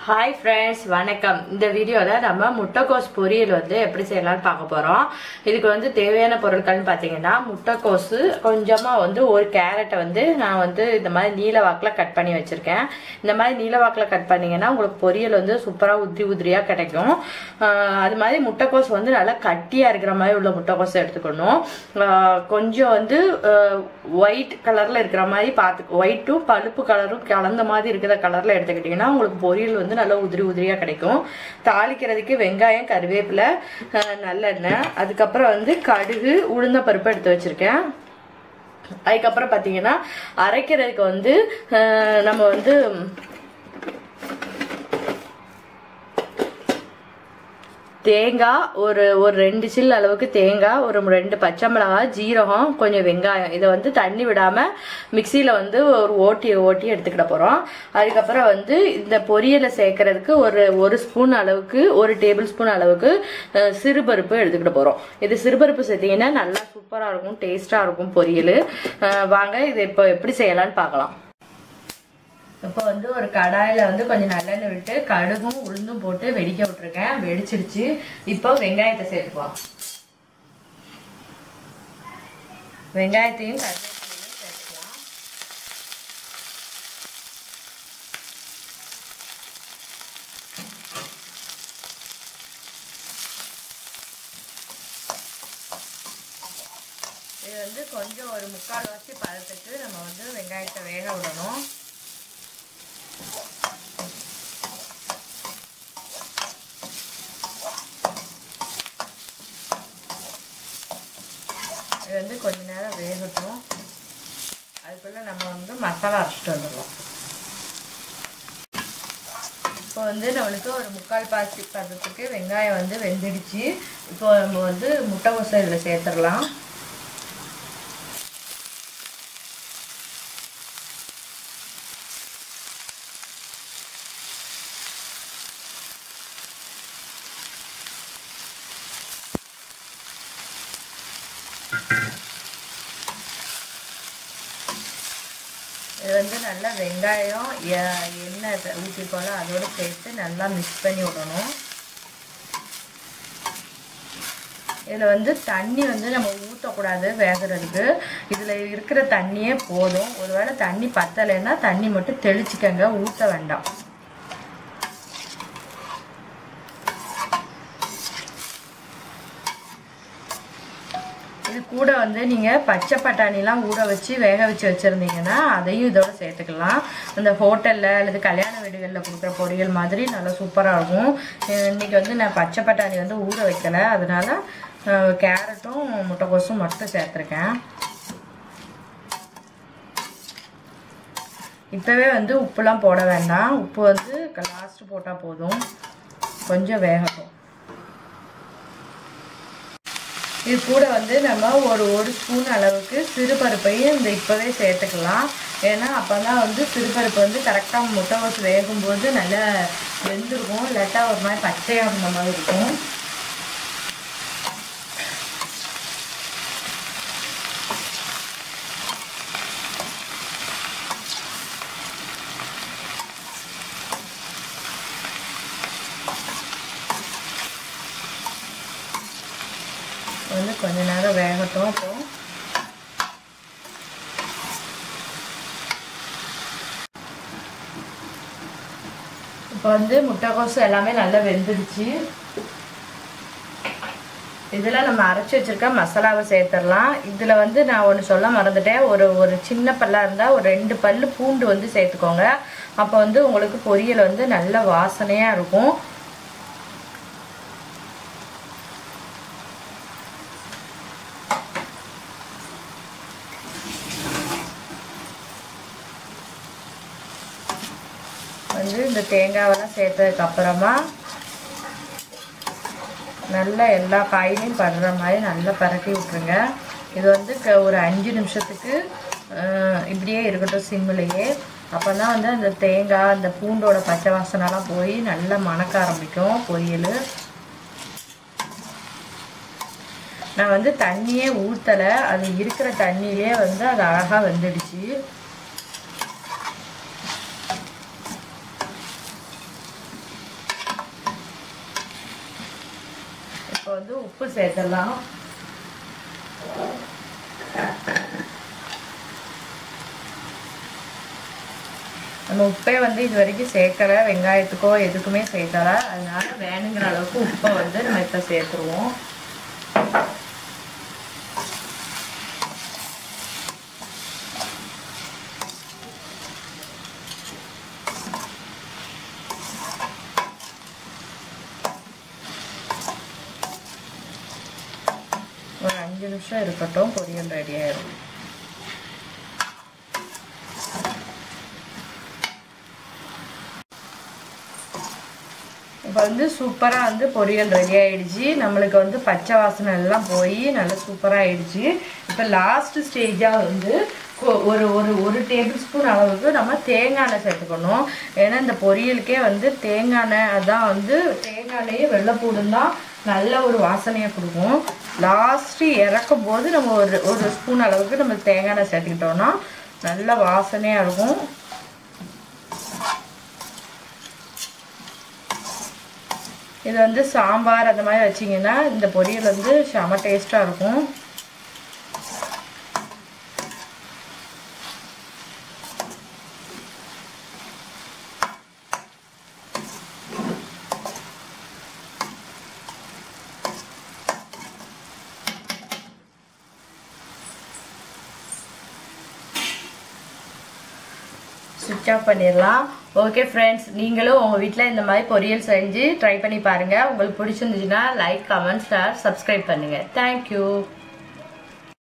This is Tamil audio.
Hi friends, வணக்கம். இந்த வீடியோல நம்ம முட்டைக்கோஸ் பொரியல் எப்படி செய்யலாம்னு பார்க்க போறோம். இதுக்கு தேவையான பொருட்கள்னு பாத்தீங்கன்னா முட்டைக்கோஸ் கொஞ்சமா ஒரு கேரட்டை நான் இந்த மாதிரி நீல வாக்குல கட் பண்ணி வச்சிருக்கேன். இந்த மாதிரி நீல வாக்குல கட் பண்ணீங்கன்னா உங்களுக்கு பொரியல் சூப்பரா உதிரியா கிடைக்கும். அது மாதிரி முட்டைக்கோஸ் நல்லா கட்டியா இருக்கிற மாதிரி உள்ள முட்டைக்கோஸ் எடுத்துக்கணும். கொஞ்சம் ஒயிட் கலர்ல இருக்கிற மாதிரி பார்த்து ஒயிட்டும் பழுப்பு கலரும் கலந்த மாதிரி இருக்கிற கலர்ல எடுத்துக்கிட்டீங்கன்னா உங்களுக்கு பொரியல் நல்ல உதிரியா கிடைக்கும். தாளிக்கிறதுக்கு வெங்காயம், கறிவேப்பிலை, நல்லெண்ணெய், அதுக்கப்புறம் கடுகு, உளுந்த பருப்பு எடுத்து வச்சிருக்கேன். அதுக்கப்புறம் பாத்தீங்கன்னா அரைக்கிறதுக்கு நம்ம தேங்காய் ஒரு 2 சில் அளவுக்கு தேங்காய், ஒரு 2 பச்சை மிளகாய், ஜீரகம், கொஞ்சம் வெங்காயம் இதை தண்ணி விடாம மிக்சியில ஒரு ஓட்டி எடுத்துக்கிட போறோம். அதுக்கப்புறம் இந்த பொரியலை சேர்க்கறதுக்கு ஒரு ஸ்பூன் அளவுக்கு 1 டேபிள் ஸ்பூன் அளவுக்கு சிறுபருப்பு எடுத்துக்கிட போறோம். இது சிறுபருப்பு சேர்த்தீங்கன்னா நல்லா சூப்பரா இருக்கும், டேஸ்டா இருக்கும் பொரியல். வாங்க இதை இப்போ எப்படி செய்யலாம்னு பார்க்கலாம். இப்போ ஒரு கடாயில கொஞ்சம் நல்லெண்ணெய் விட்டு கடுகும் உளுந்தும் போட்டு வெடிக்க விட்டுருக்கேன். வெடிச்சிருச்சு. இப்போ வெங்காயத்தை சேர்த்துப்போம். வெங்காயத்தையும் கருவேப்பிலையும் சேர்த்துக்கலாம். இது கொஞ்சம் ஒரு 3/4 வாசி பதத்துக்கு நம்ம வெங்காயத்தை வேக விடணும். இது கொஞ்ச நேரம் வேகட்டும். அதுக்குள்ள நம்ம மசாலா அரைச்சிட்டு வந்துடலாம். இப்போ நம்மளுக்கு ஒரு 3/4 பாசி பதத்துக்கு வெங்காயம் வெந்துடுச்சு. இப்போ நம்ம முட்டைக்கோஸை இதில் சேர்த்துடலாம். இது நல்லா வெங்காயம் எண்ணெய் ஊற்றி போல அதோட சேர்த்து நல்லா மிக்ஸ் பண்ணி விடணும். இதில் தண்ணி நம்ம ஊற்றக்கூடாது வேகிறதுக்கு. இதில் இருக்கிற தண்ணியே போதும். ஒருவேளை தண்ணி பத்தலைன்னா தண்ணி மட்டும் தெளிச்சுக்கங்க, ஊற்ற வேண்டாம். இது கூட நீங்க பச்சை பட்டாணிலாம் ஊற வச்சு வேக வச்சு வச்சிருந்தீங்கன்னா அதையும் இதோட சேர்த்துக்கலாம். அந்த ஹோட்டல்ல அல்லது கல்யாண வீடுகளில் கொடுக்குற பொரியல் மாதிரி நல்லா சூப்பரா இருக்கும். இன்னைக்கு நான் பச்சை பட்டாணி ஊற வைக்கல, அதனால கேரட்டும் முட்டைக்கோஸும் மட்டும் சேர்த்துருக்கேன். இப்பவே உப்புலாம் போட வேண்டாம். உப்பு லாஸ்ட் போட்டா போதும். கொஞ்சம் வேகட்டும். இது கூட நம்ம ஒரு ஸ்பூன் அளவுக்கு சிறுபருப்பையும் இப்போவே சேர்த்துக்கலாம். ஏன்னா அப்போ தான் சிறுபருப்பு கரெக்டாக முட்டைக்கோஸ் வேகும்போது நல்லா வெந்திருக்கும். இல்லாட்டா ஒரு மாதிரி பச்சையாக இருந்த மாதிரி இருக்கும். கொஞ்ச நேரம் வேகட்டும். இப்போ முட்டைக்கோஸ் எல்லாமே நல்லா வெந்துடுச்சு. இதில் நம்ம அரைச்சி வச்சிருக்க மசாலாவை சேர்த்துடலாம். இதில் நான் ஒன்று சொல்ல மறந்துட்டேன். ஒரு சின்ன பல்லாக இருந்தால் ஒரு 2 பல்லு பூண்டு சேர்த்துக்கோங்க. அப்போ உங்களுக்கு பொரியல் நல்ல வாசனையாக இருக்கும். இந்த தேங்காவெல்லாம் சேர்த்ததுக்கு அப்புறமா நல்லா எல்லா காயிலையும் படுற மாதிரி நல்லா பரட்டி விட்டுருங்க. இது ஒரு 5 நிமிஷத்துக்கு இப்படியே இருக்கட்டும் சிம்மிலேயே. அப்போ தான் அந்த தேங்காய் அந்த பூண்டோட பச்சை வாசனைலாம் போய் நல்லா மணக்க ஆரம்பிக்கும் பொரியல். நான் தண்ணியே ஊற்றலை, அது இருக்கிற தண்ணியிலே அது அழகாக வெந்துடுச்சு. இப்போ வந்து உப்பு சேர்த்துடலாம். நம்ம உப்பே வந்து இது வரைக்கும் சேர்க்கல, வெங்காயத்துக்கோ எதுக்குமே சேர்க்கல. அதனால வேணுங்கிற அளவுக்கு உப்பை வந்து நம்ம இப்போ சேர்த்துருவோம். ஒரு 5 நிமிஷம் இருக்கட்டும், பொரியல் ரெடி ஆயிடும். இப்போ வந்து சூப்பராக வந்து பொரியல் ரெடி ஆயிடுச்சு. நம்மளுக்கு வந்து பச்சை வாசனை எல்லாம் போய் நல்லா சூப்பராக ஆயிடுச்சு. இப்போ லாஸ்ட் ஸ்டேஜாக வந்து ஒரு டேபிள் ஸ்பூன் அளவுக்கு நம்ம தேங்காய் எண்ணெய் சேர்த்துக்கணும். ஏன்னா இந்த பொரியலுக்கே வந்து தேங்காய் எண்ணெய், அதான் வந்து தேங்காய் எண்ணெயே வெள்ளைப்பூடும் தான் நல்ல ஒரு வாசனையை கொடுக்கும். லாஸ்ட்டு இறக்கும் போது நம்ம ஒரு ஸ்பூன் அளவுக்கு நம்ம தேங்காய் எண்ணெய் சேர்த்துக்கிட்டோம்னா நல்ல வாசனையாக இருக்கும். இது வந்து சாம்பார் அந்த மாதிரி வச்சிங்கன்னா இந்த பொரியல் வந்து செம டேஸ்ட்டாக இருக்கும். ஸ்விட்ச் ஆஃப் பண்ணிடலாம். ஓகே ஃப்ரெண்ட்ஸ், நீங்களும் உங்கள் வீட்டில் இந்த மாதிரி பொரியல் செஞ்சு ட்ரை பண்ணி பாருங்கள். உங்களுக்கு பிடிச்சிருந்துச்சுன்னா லைக், கமெண்ட், ஷேர், சப்ஸ்கிரைப் பண்ணுங்கள். தேங்க்யூ.